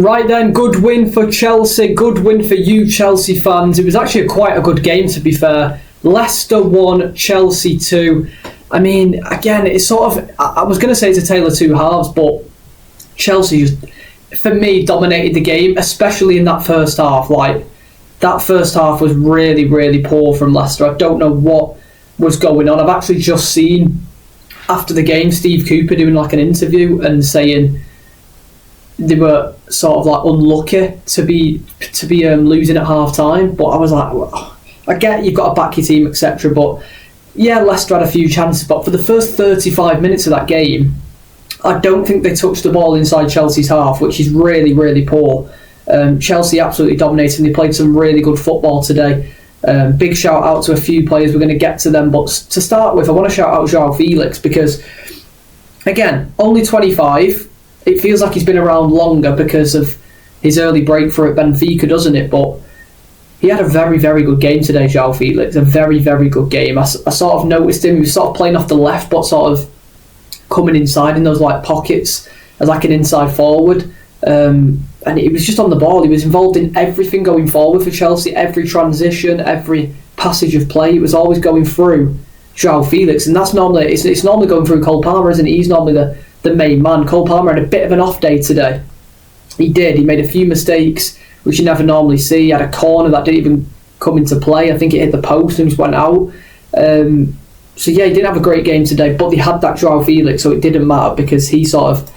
Right then, good win for Chelsea, good win for you Chelsea fans. It was actually quite a good game, to be fair. Leicester 1, Chelsea 2. I mean, again, it's sort of, I was going to say it's a tale of two halves, but Chelsea just, for me, dominated the game, especially in that first half. Like, that first half was really, really poor from Leicester. I don't know what was going on. I've actually just seen, after the game, Steve Cooper doing like an interview and saying they were sort of like unlucky to be losing at half time. But I was like, well, I get you've got to back your team, etc. But yeah, Leicester had a few chances. But for the first 35 minutes of that game, I don't think they touched the ball inside Chelsea's half, which is really, really poor. Chelsea absolutely dominated. They played some really good football today. Big shout out to a few players. We're going to get to them. But to start with, I want to shout out João Felix because, again, only 25. It feels like he's been around longer because of his early breakthrough at Benfica, doesn't it? But he had a very, very good game today, João Felix. A very, very good game. I sort of noticed him. He was sort of playing off the left, but sort of coming inside in those like pockets as like an inside forward. And he was just on the ball. He was involved in everything going forward for Chelsea. Every transition, every passage of play, it was always going through João Felix. And that's normally, it's normally going through Cole Palmer, isn't it? He's normally the main man. Cole Palmer had a bit of an off day today. He did. He made a few mistakes, which you never normally see. He had a corner that didn't even come into play. I think it hit the post and just went out. So yeah, he didn't have a great game today, but they had that João Felix, so it didn't matter because he sort of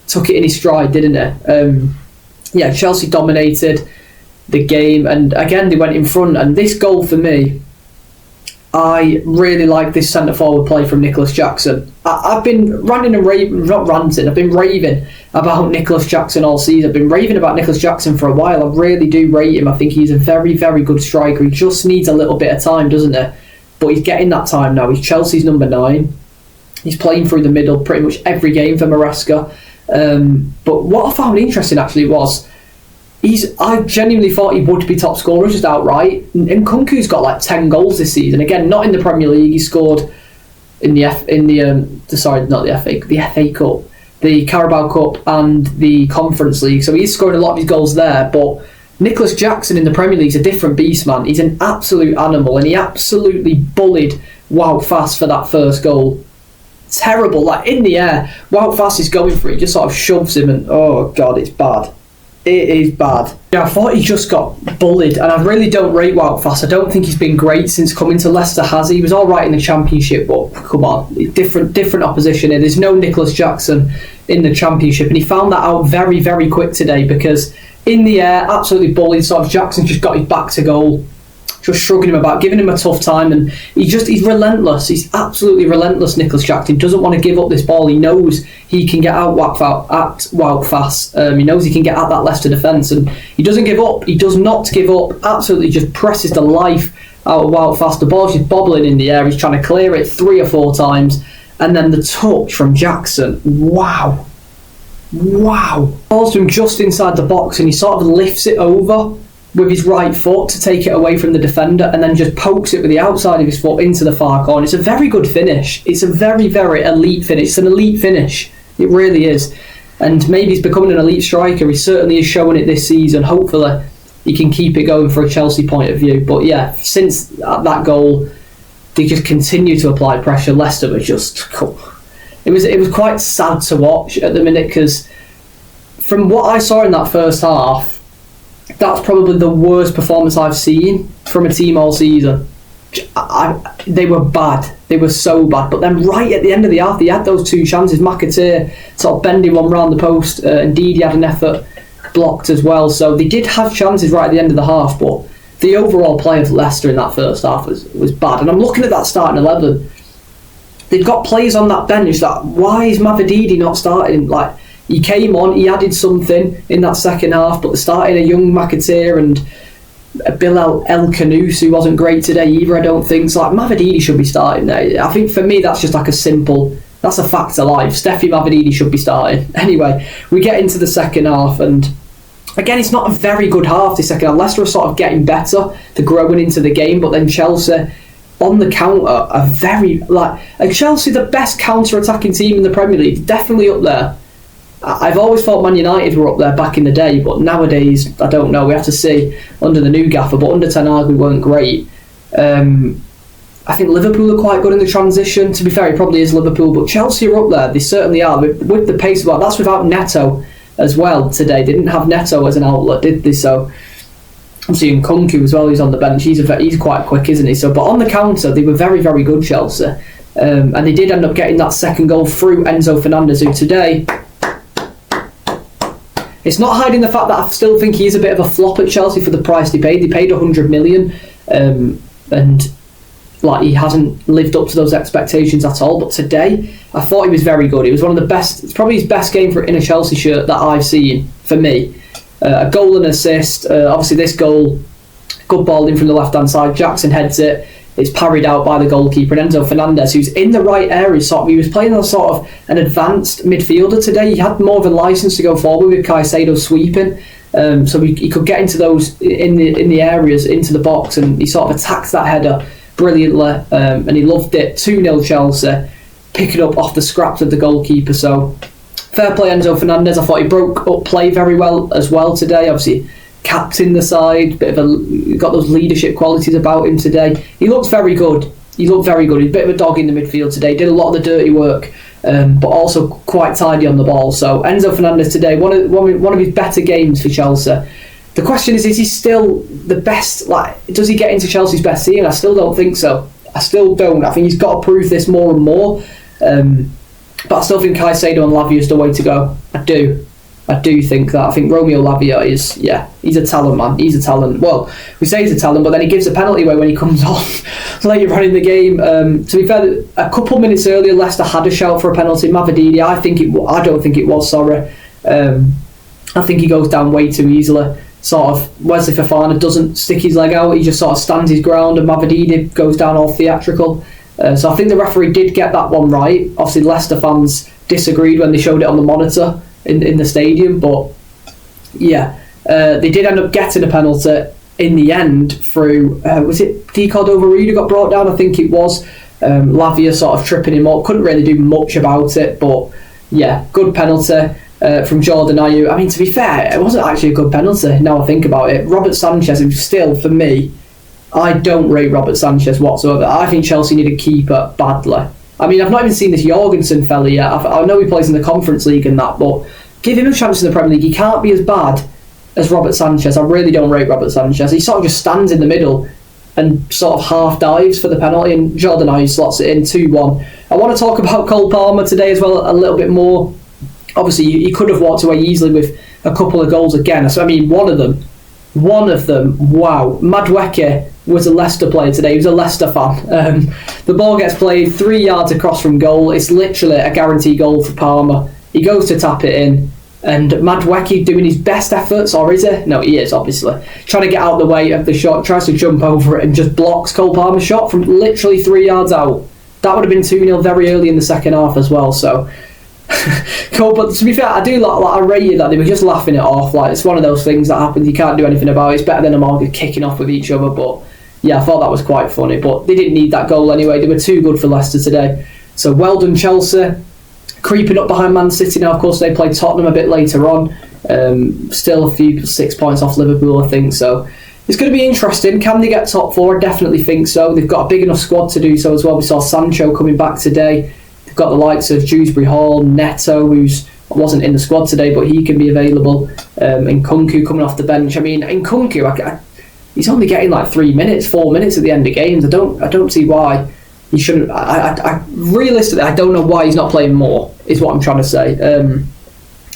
took it in his stride, didn't he? Yeah, Chelsea dominated the game, and again they went in front. And this goal for me, I really like this centre forward play from Nicholas Jackson. I've been ranting and raving, not ranting, I've been raving about Nicholas Jackson all season. I've been raving about Nicholas Jackson for a while. I really do rate him. I think he's a very, very good striker. He just needs a little bit of time, doesn't he? But he's getting that time now. He's Chelsea's number 9. He's playing through the middle pretty much every game for Maresca. But what I found interesting actually was I genuinely thought he would be top scorer just outright. And Nkunku's got like 10 goals this season. Again, not in the Premier League. He scored in the FA Cup, the Carabao Cup, and the Conference League. So he's scoring a lot of his goals there. But Nicholas Jackson in the Premier League is a different beast, man. He's an absolute animal, and he absolutely bullied Wout Faes for that first goal. Terrible, like in the air. Wout Faes is going for it, he just sort of shoves him, and oh god, it's bad. It is bad. Yeah, I thought he just got bullied, and I really don't rate Wout Faes. I don't think he's been great since coming to Leicester, has he? He was alright in the Championship, but come on, different opposition here. There's no Nicholas Jackson in the Championship, and he found that out very, very quick today because in the air, absolutely bullied. Sort of Jackson just got his back to goal, just shrugging him about, giving him a tough time, and he's relentless. He's absolutely relentless, Nicholas Jackson. He doesn't want to give up this ball. He knows he can get out Wout Faes. He knows he can get at that Leicester defence, and he doesn't give up. He does not give up. Absolutely just presses the life out of Wout Faes. The ball's just bobbling in the air. He's trying to clear it 3 or 4 times, and then the touch from Jackson. Wow. Falls to him just inside the box, and he sort of lifts it over with his right foot to take it away from the defender, and then just pokes it with the outside of his foot into the far corner. It's a very good finish. It's a very, very elite finish. It's an elite finish. It really is. And maybe he's becoming an elite striker. He certainly is showing it this season. Hopefully he can keep it going for a Chelsea point of view. But yeah, since that goal, they just continue to apply pressure. Leicester was just cool. It was quite sad to watch at the minute because from what I saw in that first half, that's probably the worst performance I've seen from a team all season. They were bad. They were so bad. But then right at the end of the half, they had those 2 chances. McAteer sort of bending one round the post. Indeed, he had an effort blocked as well. So they did have chances right at the end of the half. But the overall play of Leicester in that first half was bad. And I'm looking at that starting 11. They've got players on that bench that, why is Mavididi not starting? Like, he came on, he added something in that second half, but they're starting a young McAteer and Bilal El Khanous, who wasn't great today either, I don't think. So, like, Mavididi should be starting there. I think for me that's just like that's a fact of life. Steffi Mavididi should be starting. Anyway, we get into the second half, and again, it's not a very good half this second half. Leicester are sort of getting better, they're growing into the game, but then Chelsea on the counter are very, Chelsea, the best counter-attacking team in the Premier League, definitely up there. I've always thought Man United were up there back in the day, but nowadays, I don't know. We have to see under the new gaffer, but under Ten Hag we weren't great. I think Liverpool are quite good in the transition. To be fair, it probably is Liverpool, but Chelsea are up there. They certainly are. With the pace, well, that's without Neto as well today. They didn't have Neto as an outlet, did they? So I'm seeing Nkunku as well, who's on the bench. He's quite quick, isn't he? So, but on the counter, they were very, very good, Chelsea. And they did end up getting that second goal through Enzo Fernandez, who today... It's not hiding the fact that I still think he is a bit of a flop at Chelsea for the price they paid. They paid 100 million, and like he hasn't lived up to those expectations at all. But today, I thought he was very good. It was one of the best. It's probably his best game in a Chelsea shirt that I've seen for me. A goal and assist. Obviously, this goal, good ball in from the left hand side. Jackson heads it. It's parried out by the goalkeeper, and Enzo Fernandez, who's in the right area. He was playing as sort of an advanced midfielder today. He had more of a license to go forward with Caicedo sweeping, so he could get into those in the areas into the box, and he sort of attacked that header brilliantly, and he loved it. 2-0 Chelsea, picking up off the scraps of the goalkeeper. So fair play Enzo Fernandez. I thought he broke up play very well as well today. Obviously, captain the side, got those leadership qualities about him today. He looked very good. He's a bit of a dog in the midfield today. Did a lot of the dirty work, but also quite tidy on the ball. So Enzo Fernandez today, one of his better games for Chelsea. The question is he still the best? Like, does he get into Chelsea's best team? I still don't think so. I still don't. I think he's got to prove this more and more. But I still think Caicedo and Lavia is the way to go. I do think that. I think Romeo Lavia is, he's a talent, man. He's a talent. Well, we say he's a talent, but then he gives a penalty away when he comes on later on in the game. To be fair, a couple minutes earlier, Leicester had a shout for a penalty. Mavididi, I don't think it was, sorry. I think he goes down way too easily. Sort of, Wesley Fofana doesn't stick his leg out. He just sort of stands his ground, and Mavididi goes down all theatrical. So I think the referee did get that one right. Obviously, Leicester fans disagreed when they showed it on the monitor in the stadium, but they did end up getting a penalty in the end through was it Di Cordova-Reid got brought down? I think it was. Lavia sort of tripping him up, couldn't really do much about it, but good penalty from Jordan Ayew. I mean, to be fair, it wasn't actually a good penalty now I think about it. Robert Sanchez, who's still, for me, I don't rate Robert Sanchez whatsoever. I think Chelsea need a keeper badly. I mean, I've not even seen this Jorgensen fella yet. I know he plays in the Conference League and that, but give him a chance in the Premier League. He can't be as bad as Robert Sanchez. I really don't rate Robert Sanchez. He sort of just stands in the middle and sort of half dives for the penalty, and Jordan Ayew slots it in 2-1. I want to talk about Cole Palmer today as well a little bit more. Obviously, he could have walked away easily with a couple of goals again. So, I mean, one of them, wow. Madueke was a Leicester player today. He was a Leicester fan. The ball gets played 3 yards across from goal. It's literally a guaranteed goal for Palmer. He goes to tap it in, and Madueke doing his best efforts, or is he? No, he is, obviously. Trying to get out of the way of the shot, tries to jump over it and just blocks Cole Palmer's shot from literally 3 yards out. That would have been 2-0 very early in the second half as well, so... But to be fair, I do I rate you that they were just laughing it off. Like, it's one of those things that happens, you can't do anything about it. It's better than them all kicking off with each other, but I thought that was quite funny. But they didn't need that goal anyway. They were too good for Leicester today. So well done, Chelsea. Creeping up behind Man City now. Of course, they play Tottenham a bit later on. Still a few 6 points off Liverpool, I think. So it's going to be interesting. Can they get top four? I definitely think so. They've got a big enough squad to do so as well. We saw Sancho coming back today. They've got the likes of Dewsbury Hall, Neto, who's wasn't in the squad today, but he can be available. And Nkunku coming off the bench. I mean, Nkunku, he's only getting like 4 minutes at the end of games. I don't see why he shouldn't. Realistically, I don't know why he's not playing more, is what I'm trying to say.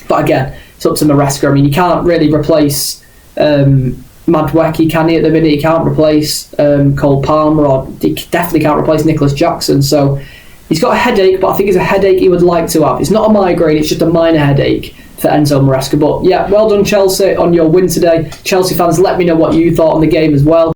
But again, it's up to Maresca. I mean, you can't really replace Madueke, can he, at the minute? He can't replace Cole Palmer, or he definitely can't replace Nicholas Jackson. So he's got a headache, but I think it's a headache he would like to have. It's not a migraine, it's just a minor headache for Enzo Maresca. But well done, Chelsea, on your win today. Chelsea fans, let me know what you thought on the game as well.